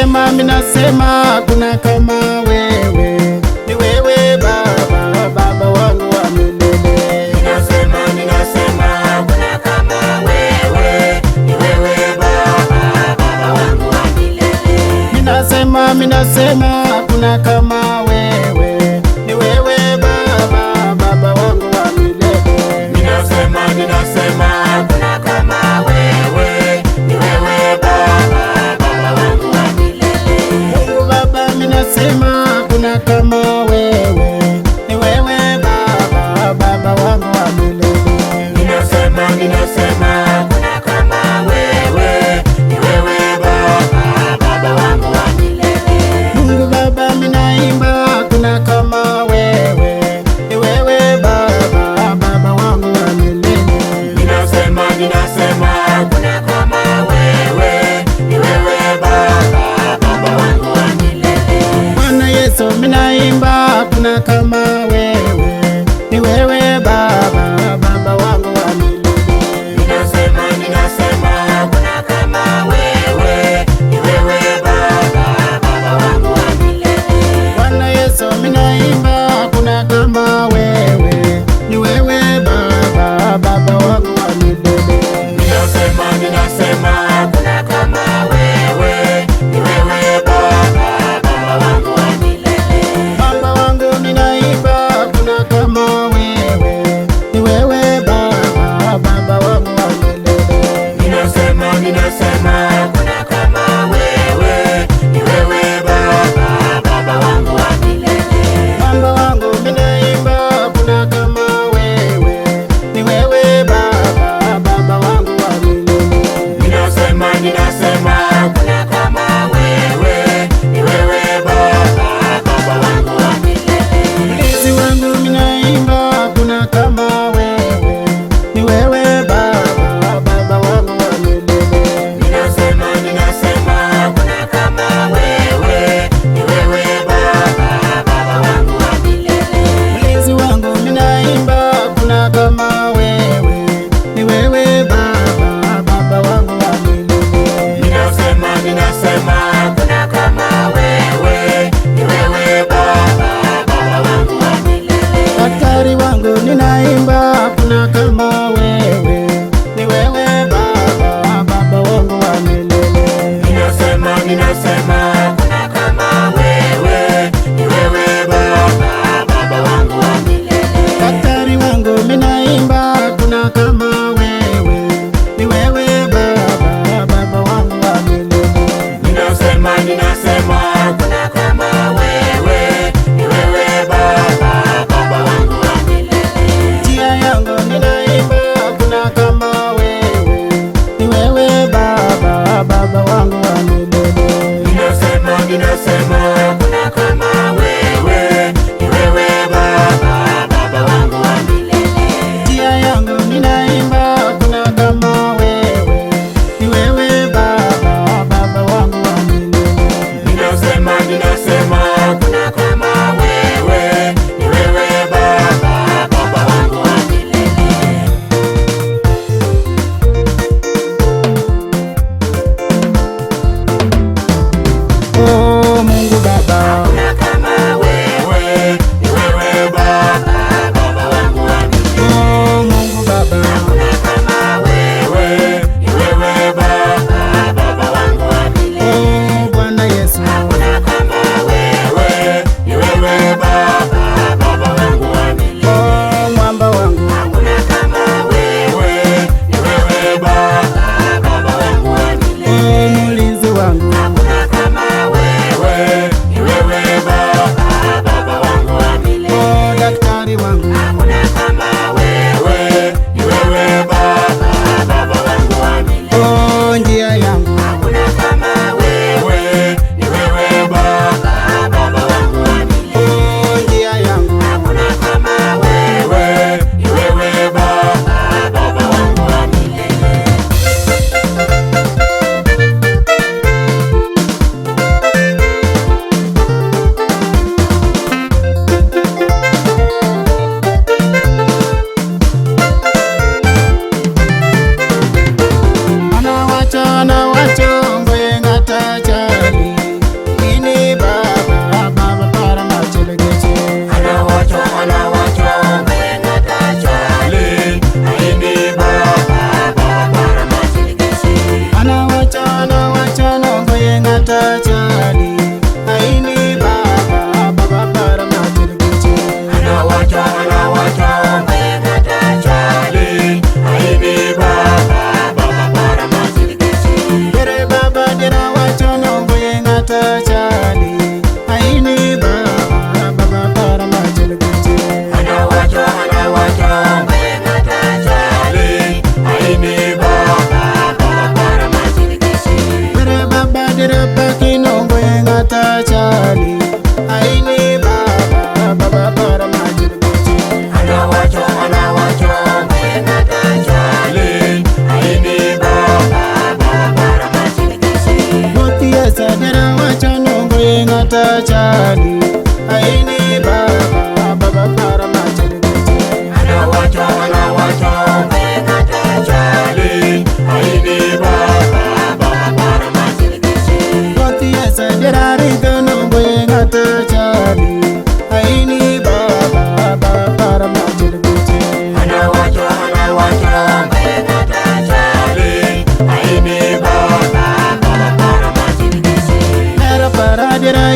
minasema kuna kama wewe, ni wewe Baba, Baba wangu wa milele. Minasema kuna kama wewe, ni wewe Baba, Baba wangu wa milele. Minasema kuna kama wewe, ni wewe Baba, Baba wangu wa milele. Minasema kuna kama wewe, ni wewe Baba, Baba wangu wa milele. Mungu Baba, minasema kuna kama wewe, ni wewe Baba, Baba wangu wa milele. Minasema kuna kama wewe, ni wewe Baba, Baba wangu wa milele. Mungu Baba, minaimba kuna kama wewe, ni wewe Baba, Baba wangu wa milele. Minasema kuna kama wewe, ni wewe Baba, Baba wangu wa milele. Bwana Yesu, minaimba kuna kama wewe, ni wewe Baba, Baba wangu wa milele. Minasema kuna kama wewe, ni wewe Baba, Baba wangu wa milele. Bwana Yesu, minaimba kuna kama wewe, ni wewe Baba, Baba wangu wa milele. Minasema kuna kama wewe, ni wewe Baba, Baba wangu wa milele. Baba wangu, minaimba kuna kama wewe, ni wewe Baba, Baba wangu wa milele. Minasema kuna kama wewe, ni wewe Baba, Baba wangu wa milele. Baba wangu, minaimba kuna kama wewe, ni wewe Baba, Baba wangu wa milele. Minasema kuna kama wewe, ni wewe Baba, Baba wangu wa milele. Mlinzi wangu, minaimba kuna kama wewe, ni wewe Baba, Baba wangu wa milele. Minasema kuna kama wewe, ni wewe Baba, Baba wangu wa milele. Mlinzi wangu, minaimba kuna kama wewe, ni wewe Baba, Baba wangu wa milele. Minasema kuna kama wewe, ni wewe Baba, Baba wangu wa milele. Daktari wangu, ninaimba kuna kama wewe, ni wewe Baba, Baba wangu wa milele. Minasema kuna kama wewe, ni wewe Baba, Baba wangu wa milele. Daktari wangu, ninaimba kuna kama wewe, ni wewe Baba, Baba wangu wa milele. Minasema kuna kama wewe, ni wewe Baba, Baba wangu wa milele. Njia yangu, ninaimba kuna kama wewe, ni wewe Baba, Baba wangu wa milele. Minasema kuna kama wewe, ni wewe Baba, Baba wangu wa milele. Njia yangu, ninaimba kuna kama wewe, ni wewe Baba, Baba wangu wa milele. Minasema kuna kama wewe, ni wewe Baba, Baba wangu wa milele. Oh, Mungu ngata chali aini baba para majil guche ana wacho mwe ngata chali aini baba para majil guche mere baba dira pakino ngwe ngata chali aini baba para majil guche ana wacho mwe ngata chali aini baba para majil guche motia sadera wacho ngwe ngata chali aini baba para majil guche ana wacho mwe ngata chali aini baba para majil guche motia sadera rito ngwe ngata chali aini baba para majil guche ana wacho mwe ngata chali aini baba para majil guche era para dira